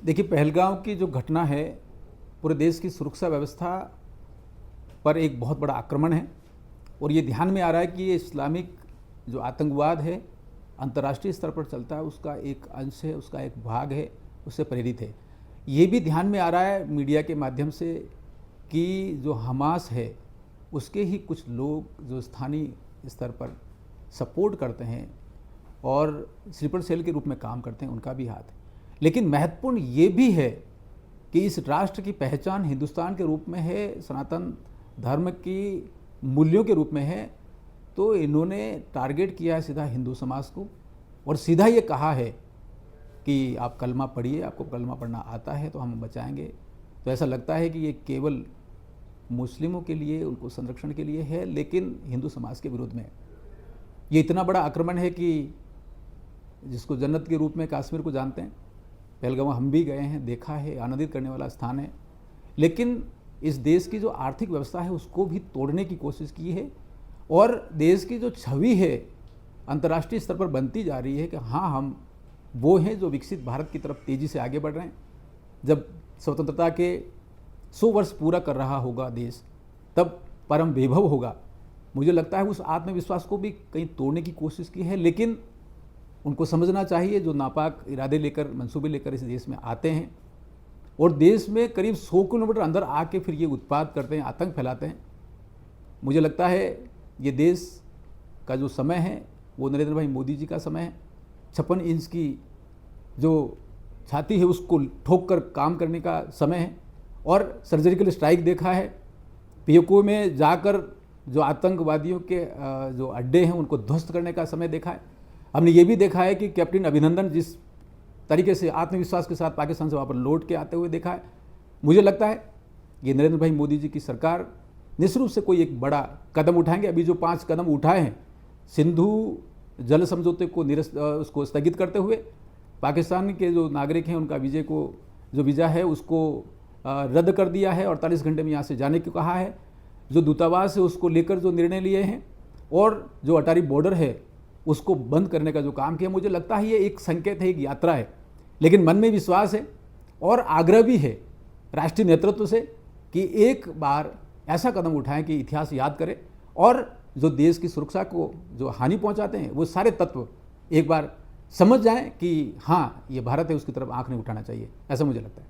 देखिए, पहलगाम की जो घटना है पूरे देश की सुरक्षा व्यवस्था पर एक बहुत बड़ा आक्रमण है और ये ध्यान में आ रहा है कि ये इस्लामिक जो आतंकवाद है अंतर्राष्ट्रीय स्तर पर चलता है, उसका एक अंश है, उसका एक भाग है, उससे प्रेरित है। ये भी ध्यान में आ रहा है मीडिया के माध्यम से कि जो हमास है उसके ही कुछ लोग जो स्थानीय स्तर पर सपोर्ट करते हैं और स्लीपर सेल के रूप में काम करते हैं, उनका भी हाथ है। लेकिन महत्वपूर्ण ये भी है कि इस राष्ट्र की पहचान हिंदुस्तान के रूप में है, सनातन धर्म की मूल्यों के रूप में है, तो इन्होंने टारगेट किया है सीधा हिंदू समाज को और सीधा ये कहा है कि आप कलमा पढ़िए, आपको कलमा पढ़ना आता है तो हम बचाएंगे। तो ऐसा लगता है कि ये केवल मुस्लिमों के लिए, उनको संरक्षण के लिए है, लेकिन हिंदू समाज के विरोध में है। ये इतना बड़ा आक्रमण है कि जिसको जन्नत के रूप में कश्मीर को जानते हैं, पहलगाम हम भी गए हैं, देखा है, आनंदित करने वाला स्थान है, लेकिन इस देश की जो आर्थिक व्यवस्था है उसको भी तोड़ने की कोशिश की है और देश की जो छवि है अंतर्राष्ट्रीय स्तर पर बनती जा रही है कि हाँ, हम वो हैं जो विकसित भारत की तरफ तेज़ी से आगे बढ़ रहे हैं। जब स्वतंत्रता के 100 वर्ष पूरा कर रहा होगा देश, तब परम वैभव होगा। मुझे लगता है उस आत्मविश्वास को भी कहीं तोड़ने की कोशिश की है, लेकिन उनको समझना चाहिए जो नापाक इरादे लेकर, मंसूबे लेकर इस देश में आते हैं और देश में करीब 100 किलोमीटर अंदर आके फिर ये उत्पाद करते हैं, आतंक फैलाते हैं। मुझे लगता है ये देश का जो समय है वो नरेंद्र भाई मोदी जी का समय है। 56 इंच की जो छाती है उसको ठोक कर काम करने का समय है और सर्जिकल स्ट्राइक देखा है, पीओके में जाकर जो आतंकवादियों के जो अड्डे हैं उनको ध्वस्त करने का समय देखा है। हमने ये भी देखा है कि कैप्टन अभिनंदन जिस तरीके से आत्मविश्वास के साथ पाकिस्तान से वापस लौट के आते हुए देखा है। मुझे लगता है ये नरेंद्र भाई मोदी जी की सरकार निश्चित रूप से कोई एक बड़ा कदम उठाएंगे। अभी जो 5 कदम उठाए हैं, सिंधु जल समझौते को उसको स्थगित करते हुए, पाकिस्तान के जो नागरिक हैं उनका वीज़ा है उसको रद्द कर दिया है, 48 घंटे में यहाँ से जाने को कहा है, जो दूतावास है उसको लेकर जो निर्णय लिए हैं और जो अटारी बॉर्डर है उसको बंद करने का जो काम किया, मुझे लगता है ये एक संकेत है, एक यात्रा है। लेकिन मन में विश्वास है और आग्रह भी है राष्ट्रीय नेतृत्व से कि एक बार ऐसा कदम उठाएं कि इतिहास याद करें और जो देश की सुरक्षा को जो हानि पहुंचाते हैं वो सारे तत्व एक बार समझ जाएं कि हाँ, ये भारत है, उसकी तरफ आंख नहीं उठाना चाहिए, ऐसा मुझे लगता है।